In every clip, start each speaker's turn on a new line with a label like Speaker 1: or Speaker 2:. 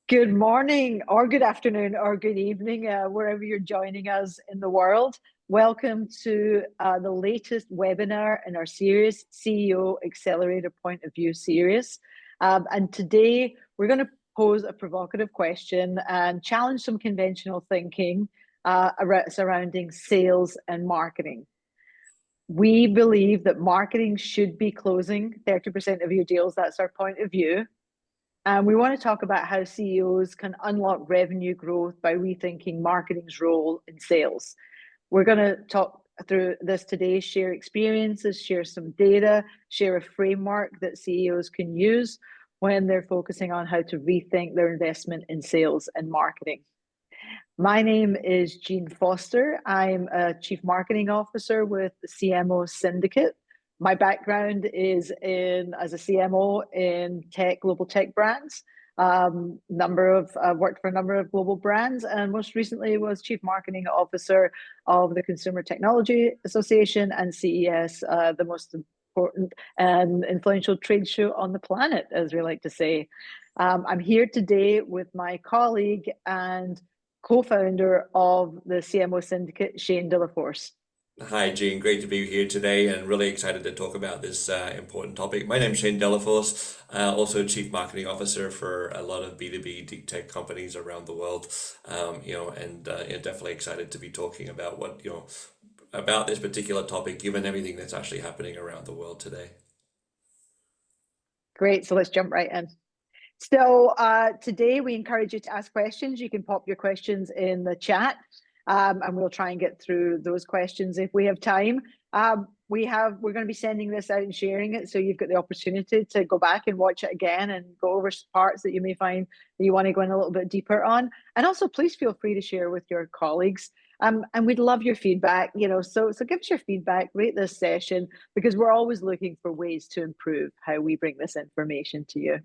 Speaker 1: Good morning, or good afternoon, or good evening, wherever you're joining us in the world. Welcome to the latest webinar in our series, CEO Accelerator Point of View series. And today we're going to pose a provocative question and challenge some conventional thinking surrounding sales and marketing. We believe that marketing should be closing 30% of your deals. That's our point of view. And we want to talk about how CEOs can unlock revenue growth by rethinking marketing's role in sales. We're going to talk through this today, share experiences, share some data, share a framework that CEOs can use when they're focusing on how to rethink their investment in sales and marketing. My name is Jean Foster. I'm a Chief Marketing Officer with the CMO Syndicate. My background is as a CMO in global tech brands. I've worked for a number of global brands, and most recently was Chief Marketing Officer of the Consumer Technology Association and CES, the most important and influential trade show on the planet, as we like to say. I'm here today with my colleague and co-founder of the CMO Syndicate, Shayne Delaforce.
Speaker 2: Hi, Jean. Great to be here today and really excited to talk about this important topic. My name is Shayne Delaforce, also Chief Marketing Officer for a lot of B2B deep tech companies around the world. Definitely excited to be talking about about this particular topic, given everything that's actually happening around the world today.
Speaker 1: Great. So let's jump right in. So today we encourage you to ask questions. You can pop your questions in the chat. And we'll try and get through those questions if we have time. We're going to be sending this out and sharing it, so you've got the opportunity to go back and watch it again and go over parts that you may find that you want to go in a little bit deeper on. And also, please feel free to share with your colleagues. And we'd love your feedback. So give us your feedback, rate this session, because we're always looking for ways to improve how we bring this information to you.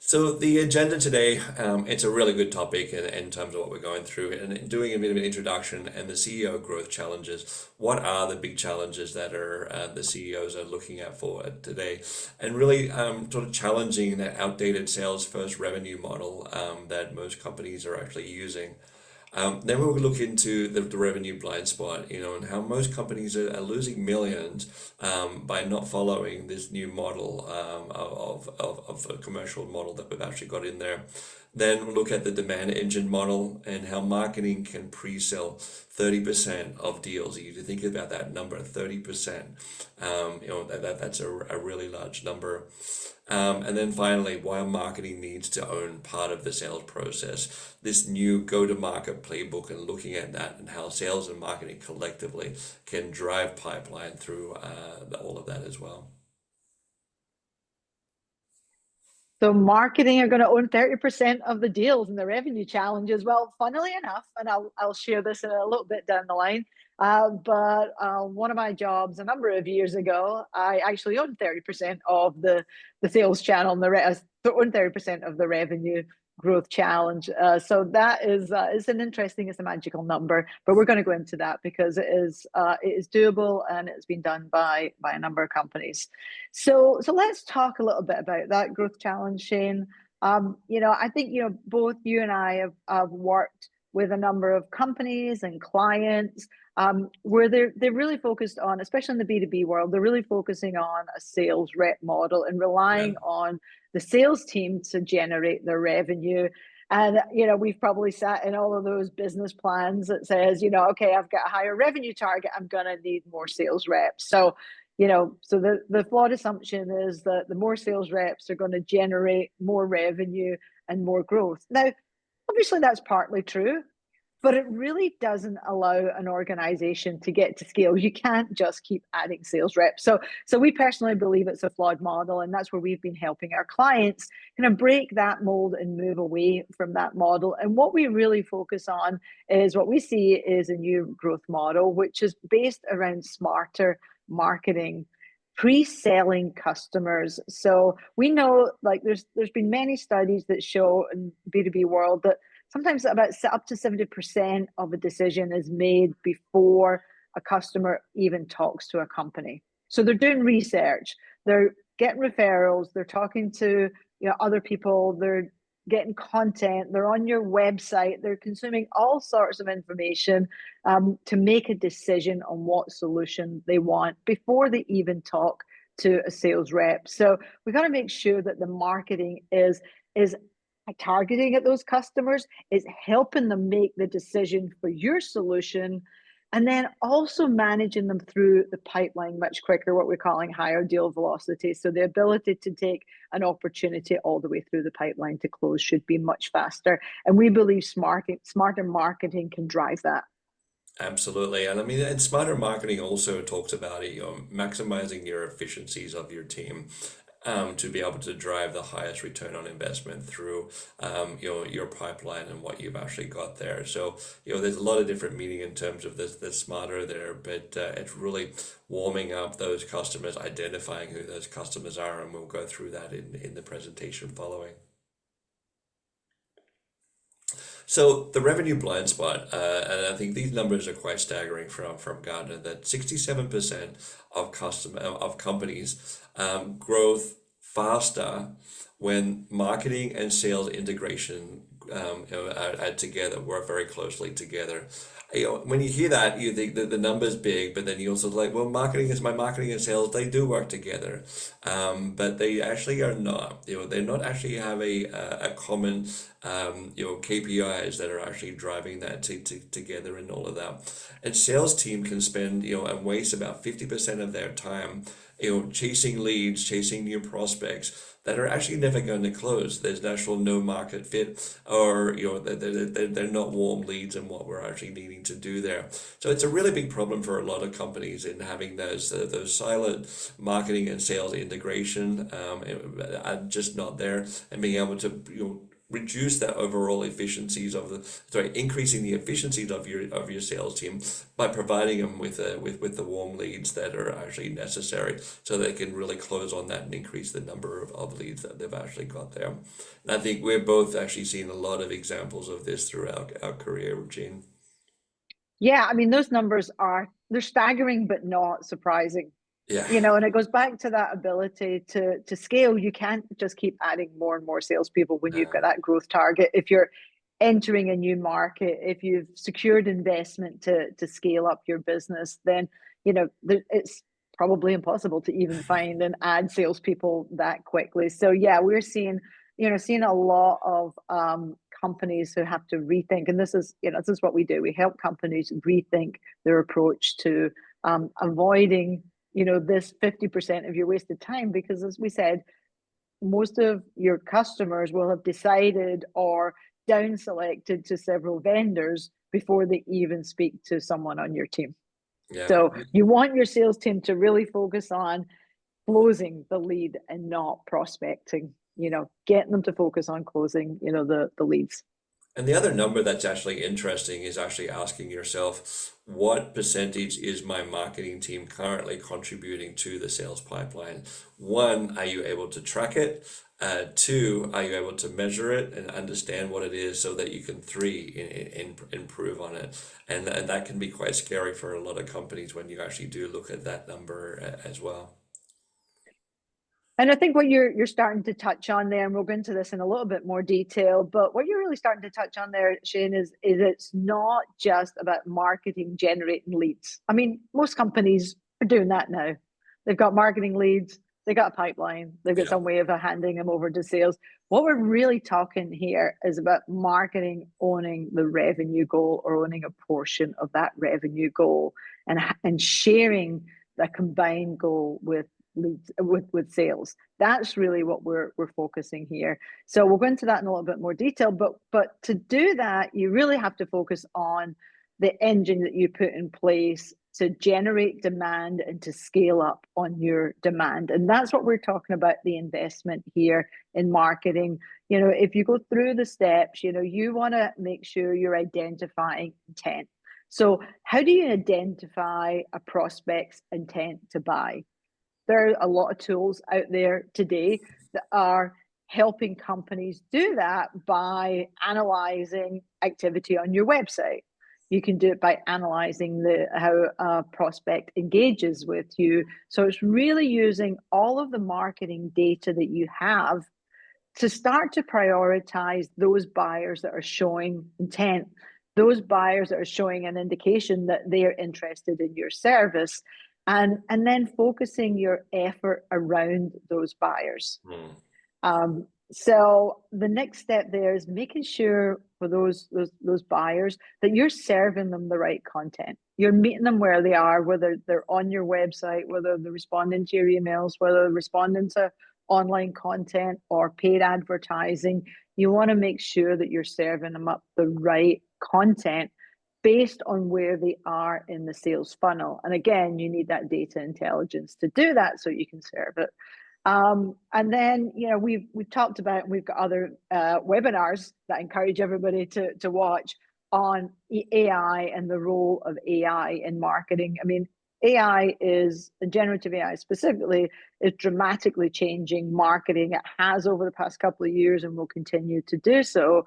Speaker 2: So the agenda today, it's a really good topic in terms of what we're going through, and doing a bit of an introduction and the CEO growth challenges. What are the big challenges that the CEOs are looking at for today, and really sort of challenging that outdated sales first revenue model that most companies are actually using. Then we'll look into the revenue blind spot, and how most companies are losing millions by not following this new model of a commercial model that we've actually got in there. Then we'll look at the demand engine model and how marketing can pre-sell 30% of deals. You think about that number, 30%. That's a really large number. And then finally, why marketing needs to own part of the sales process. This new go-to-market playbook, and looking at that and how sales and marketing collectively can drive pipeline through all of that as well.
Speaker 1: So marketing are going to own 30% of the deals and the revenue challenges. Well, funnily enough, and I'll share this in a little bit down the line, but one of my jobs a number of years ago, I actually owned 30% of the sales channel and owned 30% of the revenue growth challenge. So that is an interesting, it's a magical number, but we're going to go into that because it is doable and it's been done by a number of companies. So let's talk a little bit about that growth challenge, Shayne. I think both you and I have worked with a number of companies and clients where they're really focused on, especially in the B2B world, they're really focusing on a sales rep model and relying on the sales team to generate their revenue. And, we've probably sat in all of those business plans that says, okay, I've got a higher revenue target, I'm going to need more sales reps. So, so the flawed assumption is that the more sales reps are going to generate more revenue and more growth. Now, obviously that's partly true, but it really doesn't allow an organization to get to scale. You can't just keep adding sales reps. So we personally believe it's a flawed model, and that's where we've been helping our clients kind of break that mold and move away from that model. And what we really focus on is what we see is a new growth model, which is based around smarter marketing, pre-selling customers. So we know, like, there's been many studies that show in B2B world that sometimes about up to 70% of a decision is made before a customer even talks to a company. So they're doing research, they're getting referrals, they're talking to other people, they're getting content, they're on your website, they're consuming all sorts of information to make a decision on what solution they want before they even talk to a sales rep. So we got to make sure that the marketing is targeting at those customers, is helping them make the decision for your solution, and then also managing them through the pipeline much quicker, what we're calling higher deal velocity. So the ability to take an opportunity all the way through the pipeline to close should be much faster. And we believe smarter marketing can drive that.
Speaker 2: Absolutely. And I mean, and smarter marketing also talks about it, maximizing your efficiencies of your team. To be able to drive the highest return on investment through your pipeline and what you've actually got there. So there's a lot of different meaning in terms of the smarter there, but it's really warming up those customers, identifying who those customers are, and we'll go through that in the presentation following. So the revenue blind spot, and I think these numbers are quite staggering from Gartner, that 67% of companies growth faster when marketing and sales integration are together, work very closely together. When you hear that, you think that the number's big, but then you also like, well, marketing and sales, they do work together, but they actually are not. They're not actually have a common KPIs that are actually driving that together and all of that. And sales team can spend and waste about 50% of their time chasing leads, chasing new prospects that are actually never going to close. There's actual no market fit, or they're not warm leads and what we're actually needing to do there. So it's a really big problem for a lot of companies in having those silent marketing and sales integration are just not there, and being able to reduce that overall efficiencies increasing the efficiencies of your sales team by providing them with the warm leads that are actually necessary, so they can really close on that and increase the number of leads that they've actually got there. And I think we're both actually seen a lot of examples of this throughout our career, Gene.
Speaker 1: Yeah, I mean, those numbers they're staggering, but not surprising.
Speaker 2: Yeah.
Speaker 1: And it goes back to that ability to scale. You can't just keep adding more and more salespeople when you've got that growth target. If you're entering a new market, if you've secured investment to scale up your business, then it's probably impossible to even find and add salespeople that quickly. So yeah, we're seeing a lot of companies who have to rethink, and this is what we do. We help companies rethink their approach to avoiding this 50% of your wasted time, because as we said, most of your customers will have decided or down selected to several vendors before they even speak to someone on your team.
Speaker 2: Yeah.
Speaker 1: So you want your sales team to really focus on closing the lead and not prospecting, getting them to focus on closing, the leads.
Speaker 2: And the other number that's actually interesting is actually asking yourself, what percentage is my marketing team currently contributing to the sales pipeline? One, are you able to track it? Two, are you able to measure it and understand what it is so that you can, improve on it? And that can be quite scary for a lot of companies when you actually do look at that number as well.
Speaker 1: And I think what you're starting to touch on there, and we'll go into this in a little bit more detail, but what you're really starting to touch on there, Shayne, is it's not just about marketing generating leads. I mean, most companies are doing that now. They've got marketing leads, they've got a pipeline, they've got some way of handing them over to sales. What we're really talking here is about marketing owning the revenue goal, or owning a portion of that revenue goal, and sharing the combined goal with leads, with sales. That's really what we're focusing here. So we'll go into that in a little bit more detail, but to do that, you really have to focus on the engine that you put in place to generate demand and to scale up on your demand. And that's what we're talking about, the investment here in marketing. If you go through the steps, you want to make sure you're identifying intent. So how do you identify a prospect's intent to buy? There are a lot of tools out there today that are helping companies do that by analyzing activity on your website. You can do it by analyzing how a prospect engages with you. So it's really using all of the marketing data that you have to start to prioritize those buyers that are showing intent, those buyers that are showing an indication that they are interested in your service, and then focusing your effort around those buyers.
Speaker 2: Mm.
Speaker 1: So the next step there is making sure for those buyers that you're serving them the right content. You're meeting them where they are, whether they're on your website, whether they're responding to your emails, whether they're responding to online content or paid advertising. You want to make sure that you're serving them up the right content based on where they are in the sales funnel. And again, you need that data intelligence to do that so you can serve it. And then, we've talked about, we've got other webinars that I encourage everybody to watch on AI and the role of AI in marketing. I mean, AI is, generative AI specifically, is dramatically changing marketing. It has over the past couple of years and will continue to do so.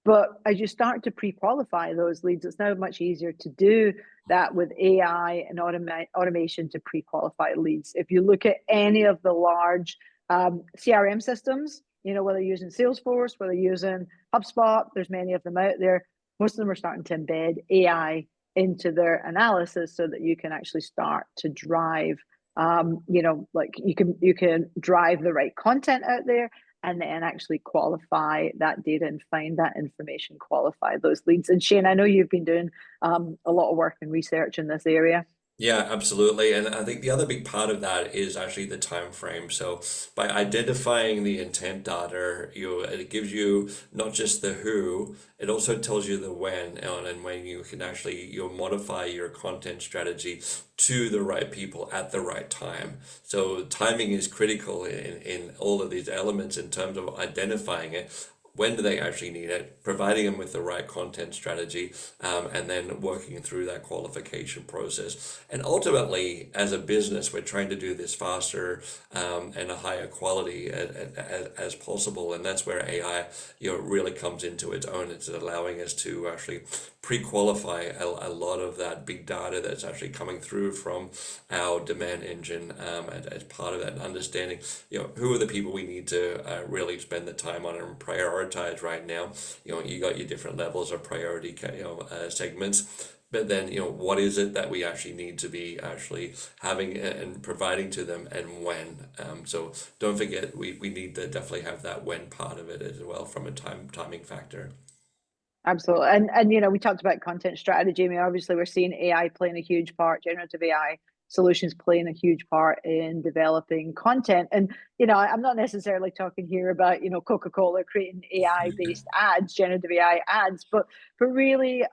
Speaker 1: But as you start to pre-qualify those leads, it's now much easier to do that with AI and automation to pre-qualify leads. If you look at any of the large CRM systems, whether you're using Salesforce, whether you're using HubSpot, there's many of them out there. Most of them are starting to embed AI into their analysis so that you can actually start to drive, like you can drive the right content out there, and then actually qualify that data and find that information, qualify those leads. And Shayne, I know you've been doing a lot of work and research in this area.
Speaker 2: Yeah, absolutely. And I think the other big part of that is actually the time frame. So by identifying the intent data, it gives you not just the who, it also tells you the when, and when you can actually modify your content strategy to the right people at the right time. So timing is critical in all of these elements in terms of identifying it. When do they actually need it, providing them with the right content strategy, and then working through that qualification process. And ultimately, as a business, we're trying to do this faster, and a higher quality as possible. And that's where AI, really comes into its own. It's allowing us to actually pre-qualify a lot of that big data that's actually coming through from our demand engine, as part of that, and understanding, who are the people we need to really spend the time on and prioritize right now. You got your different levels of priority, segments. But then, what is it that we actually need to be actually having and providing to them, and when? So don't forget, we need to definitely have that when part of it as well from a timing factor.
Speaker 1: Absolutely. And we talked about content strategy. I mean, obviously we're seeing AI playing a huge part, generative AI solutions playing a huge part in developing content. And, I'm not necessarily talking here about, Coca-Cola creating AI-based ads, generative AI ads, but really,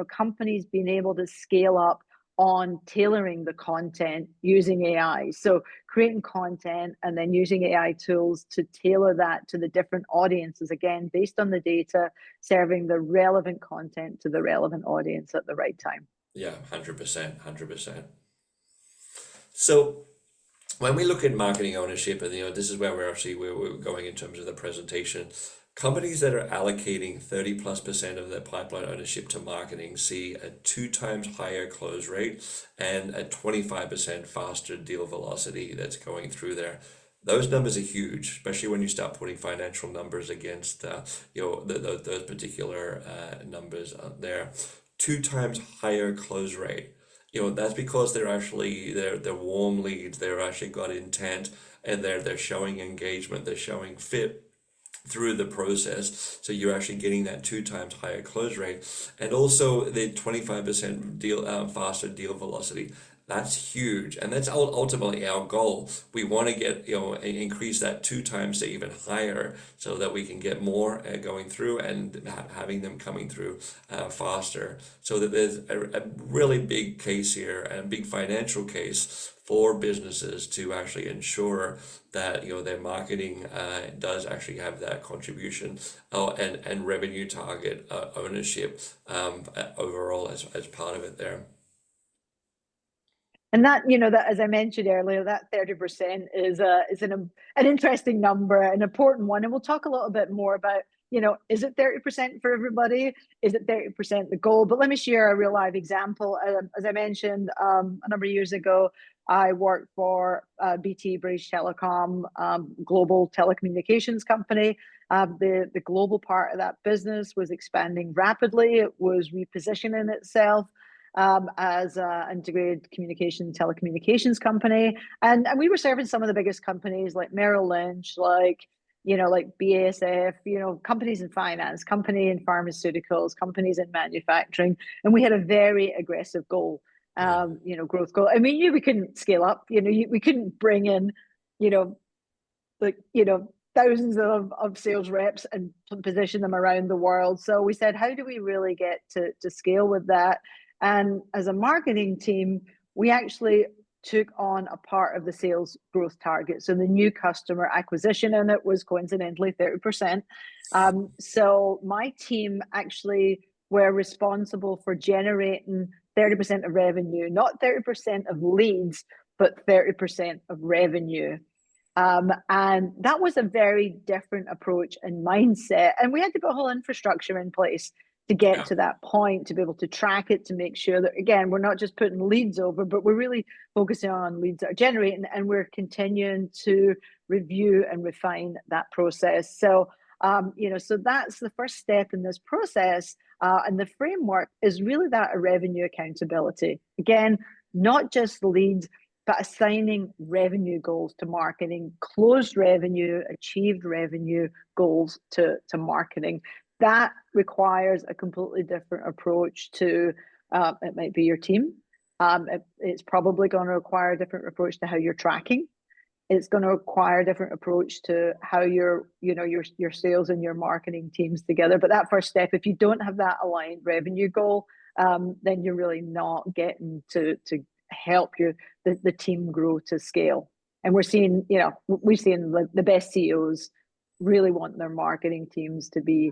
Speaker 1: companies being able to scale up on tailoring the content using AI. So creating content and then using AI tools to tailor that to the different audiences, again, based on the data, serving the relevant content to the relevant audience at the right time.
Speaker 2: Yeah, 100%, 100%. So when we look at marketing ownership, and this is where we're going in terms of the presentation, companies that are allocating 30+% of their pipeline ownership to marketing see a 2 times higher close rate and a 25% faster deal velocity that's going through there. Those numbers are huge, especially when you start putting financial numbers against those particular numbers there. 2 times higher close rate. That's because they're warm leads. They're actually got intent, and they're showing engagement. They're showing fit through the process. So you're actually getting that 2 times higher close rate, and also the 25% faster deal velocity. That's huge, and that's ultimately our goal. We want to get, increase that 2 times to even higher, so that we can get more going through, and having them coming through faster. So that there's a really big case here, and a big financial case for businesses to actually ensure that their marketing does actually have that contribution, and revenue target ownership, overall as part of it there.
Speaker 1: And that, that, as I mentioned earlier, that 30% is an interesting number, an important one. And we'll talk a little bit more about, is it 30% for everybody? Is it 30% the goal? But let me share a real live example. As I mentioned, a number of years ago, I worked for BT, British Telecom, global telecommunications company. The global part of that business was expanding rapidly. It was repositioning itself as an integrated communication telecommunications company. And we were serving some of the biggest companies like Merrill Lynch, like like BASF, companies in finance, company in pharmaceuticals, companies in manufacturing. And we had a very aggressive goal,
Speaker 2: Yeah.
Speaker 1: growth goal. I mean, we couldn't scale up, we couldn't bring in, you know, like, thousands of sales reps and position them around the world. So we said, how do we really get to scale with that? And as a marketing team, we actually took on a part of the sales growth target. So the new customer acquisition in it was coincidentally 30%. So my team actually were responsible for generating 30% of revenue, not 30% of leads, but 30% of revenue. And that was a very different approach and mindset. And we had to put a whole infrastructure in place to get
Speaker 2: Yeah.
Speaker 1: to that point, to be able to track it, to make sure that, again, we're not just putting leads over, but we're really focusing on leads that are generating, and we're continuing to review and refine that process. So, so that's the first step in this process. And the framework is really that revenue accountability. Again, not just leads, but assigning revenue goals to marketing, closed revenue, achieved revenue goals to marketing. That requires a completely different approach to, it might be your team. It's probably going to require a different approach to how you're tracking. It's going to require a different approach to how your sales and your marketing teams together. But that first step, if you don't have that aligned revenue goal, then you're really not getting to help the team grow to scale. And we're seeing, we've seen the best CEOs really want their marketing teams to be,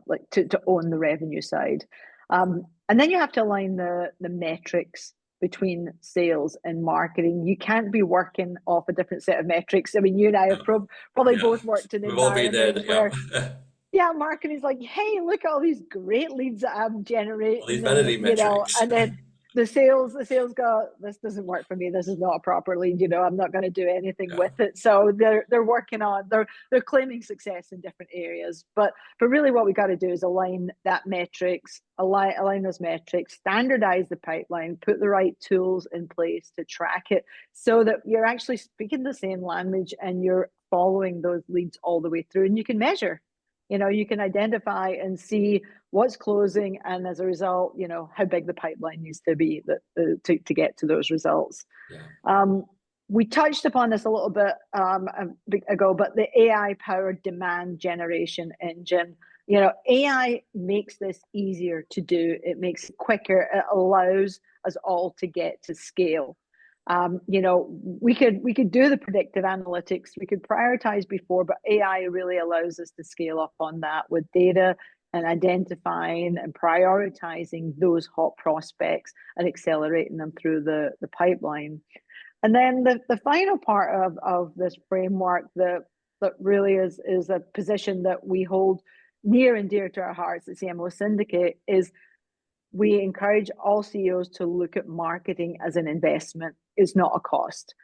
Speaker 1: like to own the revenue side. And then you have to align the metrics between sales and marketing. You can't be working off a different set of metrics. I mean, you and I have probably
Speaker 2: Yeah.
Speaker 1: both worked in
Speaker 2: We've all been there.
Speaker 1: environments
Speaker 2: Yeah.
Speaker 1: where, yeah, marketing's like, hey, look at all these great leads that I'm
Speaker 2: All these
Speaker 1: generating, and
Speaker 2: vanity metrics.
Speaker 1: and then the sales go, this doesn't work for me. This is not a proper lead. I'm not going to do anything
Speaker 2: Yeah.
Speaker 1: with it. So they're working on they're claiming success in different areas. But really, what we got to do is align that metrics, align those metrics, standardize the pipeline, put the right tools in place to track it, so that you're actually speaking the same language and you're following those leads all the way through, and you can measure. You can identify and see what's closing, and as a result, how big the pipeline needs to be to get to those results.
Speaker 2: Yeah.
Speaker 1: We touched upon this a little bit ago, but the AI-powered demand generation engine, AI makes this easier to do. It makes it quicker. It allows us all to get to scale. We could do the predictive analytics, we could prioritize before, but AI really allows us to scale up on that with data and identifying and prioritizing those hot prospects and accelerating them through the pipeline. And then the final part of this framework that really is a position that we hold near and dear to our hearts at CMO Syndicate is we encourage all CEOs to look at marketing as an investment. It's not a cost.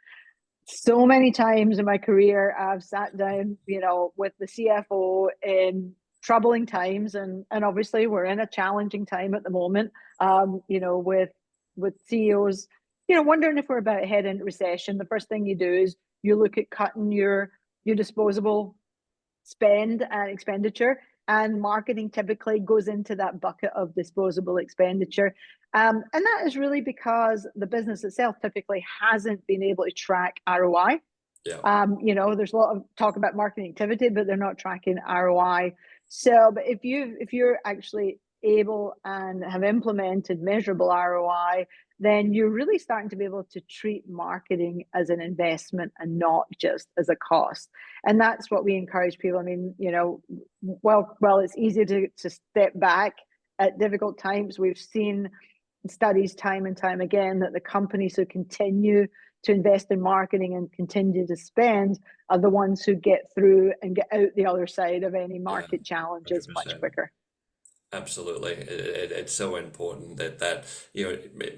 Speaker 1: So many times in my career, I've sat down, with the CFO in troubling times, and obviously we're in a challenging time at the moment, with CEOs, wondering if we're about to head into recession. The first thing you do is you look at cutting your disposable spend and expenditure, and marketing typically goes into that bucket of disposable expenditure. And that is really because the business itself typically hasn't been able to track ROI.
Speaker 2: Yeah.
Speaker 1: There's a lot of talk about marketing activity, but they're not tracking ROI. So, but if you're actually able and have implemented measurable ROI, then you're really starting to be able to treat marketing as an investment and not just as a cost. And that's what we encourage people. I mean, well, it's easier to step back at difficult times. We've seen studies time and time again that the companies who continue to invest in marketing and continue to spend are the ones who get through and get out the other side of any
Speaker 2: Yeah.
Speaker 1: market challenges much
Speaker 2: 100%.
Speaker 1: quicker.
Speaker 2: Absolutely. It's so important that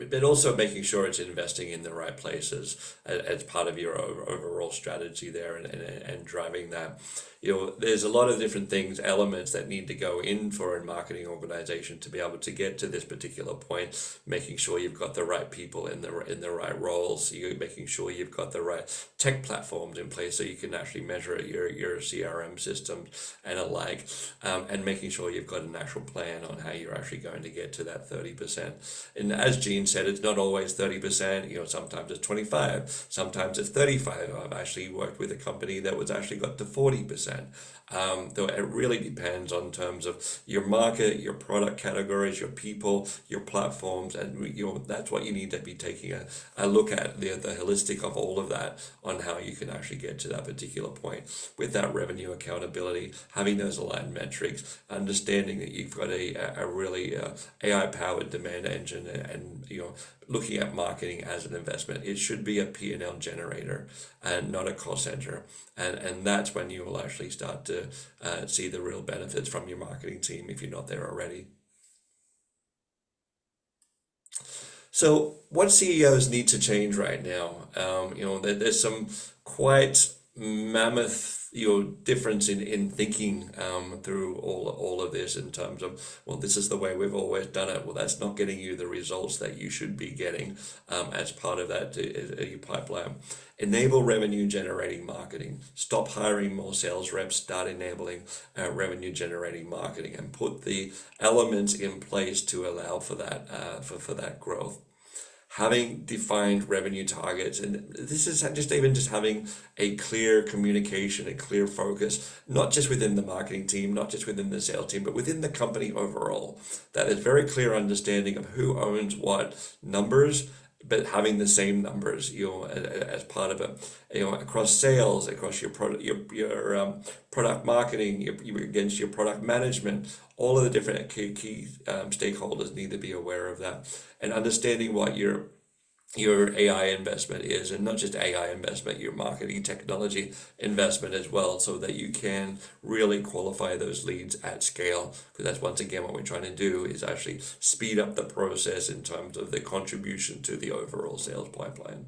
Speaker 2: but also making sure it's investing in the right places as part of your overall strategy there, and driving that. There's a lot of different things, elements that need to go in for a marketing organization to be able to get to this particular point, making sure you've got the right people in the right roles, you're making sure you've got the right tech platforms in place so you can actually measure your CRM systems and alike, and making sure you've got an actual plan on how you're actually going to get to that 30%. And as Gene said, it's not always 30%. Sometimes it's 25, sometimes it's 35. I've actually worked with a company that was actually got to 40%. Though it really depends on terms of your market, your product categories, your people, your platforms, and that's what you need to be taking a look at, the holistic of all of that, on how you can actually get to that particular point with that revenue accountability, having those aligned metrics, understanding that you've got a really AI powered demand engine, and looking at marketing as an investment. It should be a P&L generator and not a cost center. And that's when you will actually start to see the real benefits from your marketing team if you're not there already. So, what CEOs need to change right now? There's some quite mammoth, difference in thinking through all of this, in terms of, well, this is the way we've always done it. Well, that's not getting you the results that you should be getting as part of that pipeline. Enable revenue generating marketing. Stop hiring more sales reps. Start enabling revenue generating marketing, and put the elements in place to allow for that for that growth. Having defined revenue targets, and this is just having a clear communication, a clear focus, not just within the marketing team, not just within the sales team, but within the company overall. That is very clear understanding of who owns what numbers, but having the same numbers, as part of it, across sales, across your product, your product marketing, against your product management. All of the different key stakeholders need to be aware of that, and understanding what your AI investment is, and not just AI investment, your marketing technology investment as well, so that you can really qualify those leads at scale. Because that's, once again, what we're trying to do is actually speed up the process in terms of the contribution to the overall sales pipeline.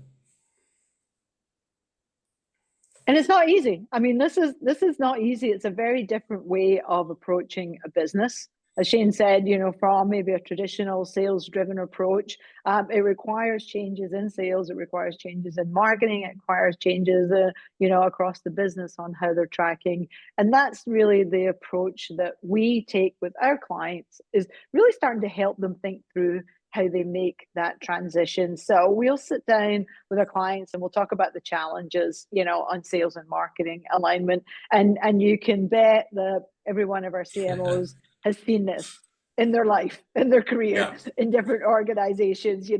Speaker 1: And it's not easy. I mean, this is not easy. It's a very different way of approaching a business. As Shayne said, from maybe a traditional sales-driven approach, it requires changes in sales, it requires changes in marketing, it requires changes, across the business on how they're tracking. And that's really the approach that we take with our clients, is really starting to help them think through how they make that transition. So we'll sit down with our clients and we'll talk about the challenges, on sales and marketing alignment. And you can bet that every one of our CMOs has seen this in their life, in their career,
Speaker 2: Yeah.
Speaker 1: in different organizations.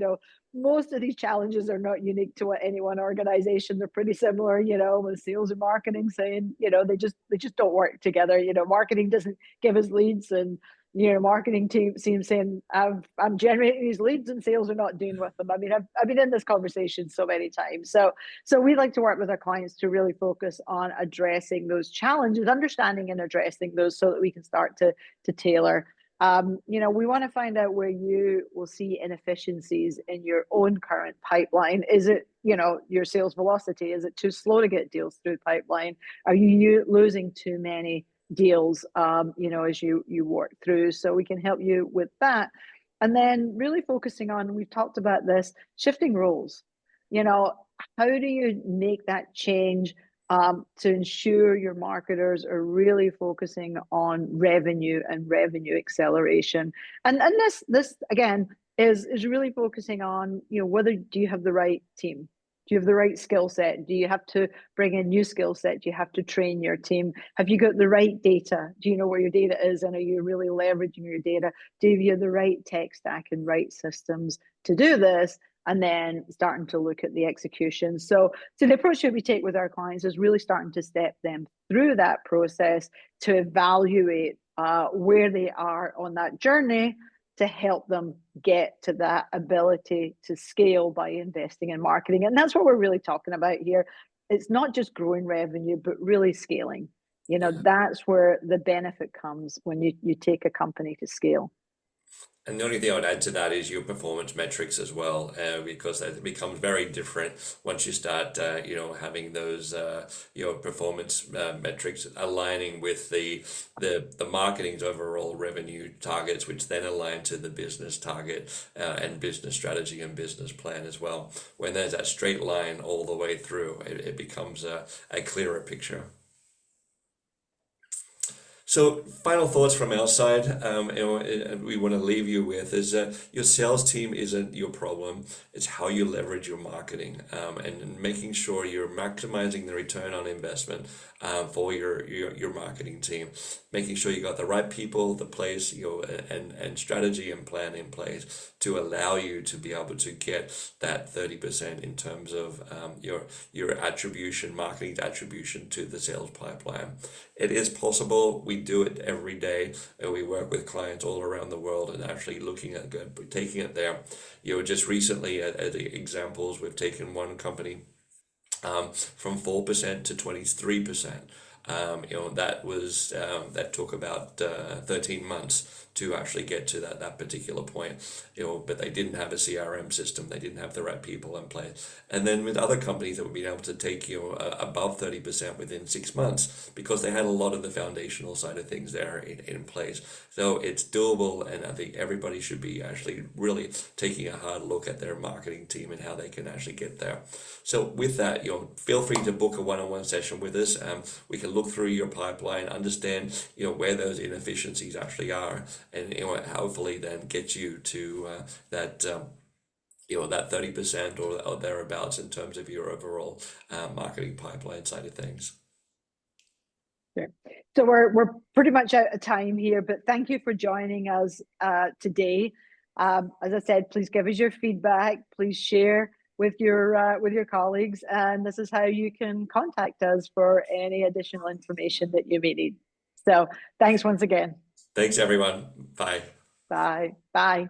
Speaker 1: Most of these challenges are not unique to any one organization. They're pretty similar, with sales and marketing saying, they just don't work together. Marketing doesn't give us leads, and marketing team seems saying, I'm generating these leads and sales are not doing with them. I mean, I've been in this conversation so many times. So we like to work with our clients to really focus on addressing those challenges, understanding and addressing those, so that we can start to tailor. We want to find out where you will see inefficiencies in your own current pipeline. Is it, your sales velocity? Is it too slow to get deals through the pipeline? Are you losing too many deals, as you work through? So we can help you with that. And then really focusing on, we've talked about this, shifting roles. How do you make that change to ensure your marketers are really focusing on revenue and revenue acceleration? And this again is really focusing on, whether, do you have the right team? Do you have the right skill set? Do you have to bring in new skill set? Do you have to train your team? Have you got the right data? Do you know where your data is? And are you really leveraging your data? Do you have the right tech stack and right systems to do this? And then starting to look at the execution. So the approach that we take with our clients is really starting to step them through that process to evaluate where they are on that journey, to help them get to that ability to scale by investing in marketing. And that's what we're really talking about here. It's not just growing revenue, but really scaling. That's where the benefit comes when you take a company to scale.
Speaker 2: And the only thing I would add to that is your performance metrics as well, because that becomes very different once you start, having those, performance metrics aligning with the marketing's overall revenue targets, which then align to the business target and business strategy and business plan as well. When there's that straight line all the way through, it becomes a clearer picture. So, final thoughts from our side, we want to leave you with is your sales team isn't your problem. It's how you leverage your marketing, and making sure you're maximizing the return on investment for your marketing team. Making sure you got the right people, the place, and strategy and plan in place to allow you to be able to get that 30% in terms of your attribution, marketing's attribution to the sales pipeline. It is possible. We do it every day, and we work with clients all around the world and actually looking at taking it there. Just recently at the examples, we've taken one company from 4% to 23%. That took about 13 months to actually get to that particular point. But they didn't have a CRM system, they didn't have the right people in place. And then with other companies that would be able to take above 30% within 6 months because they had a lot of the foundational side of things there in place. So it's doable, and I think everybody should be actually really taking a hard look at their marketing team and how they can actually get there. So with that, feel free to book a one-on-one session with us. We can look through your pipeline, understand where those inefficiencies actually are, and hopefully then get you to that 30% or thereabouts in terms of your overall marketing pipeline side of things.
Speaker 1: Sure. So we're pretty much out of time here, but thank you for joining us today. As I said, please give us your feedback. Please share with your colleagues, and this is how you can contact us for any additional information that you may need. So thanks once again.
Speaker 2: Thanks, everyone. Bye.
Speaker 1: Bye. Bye.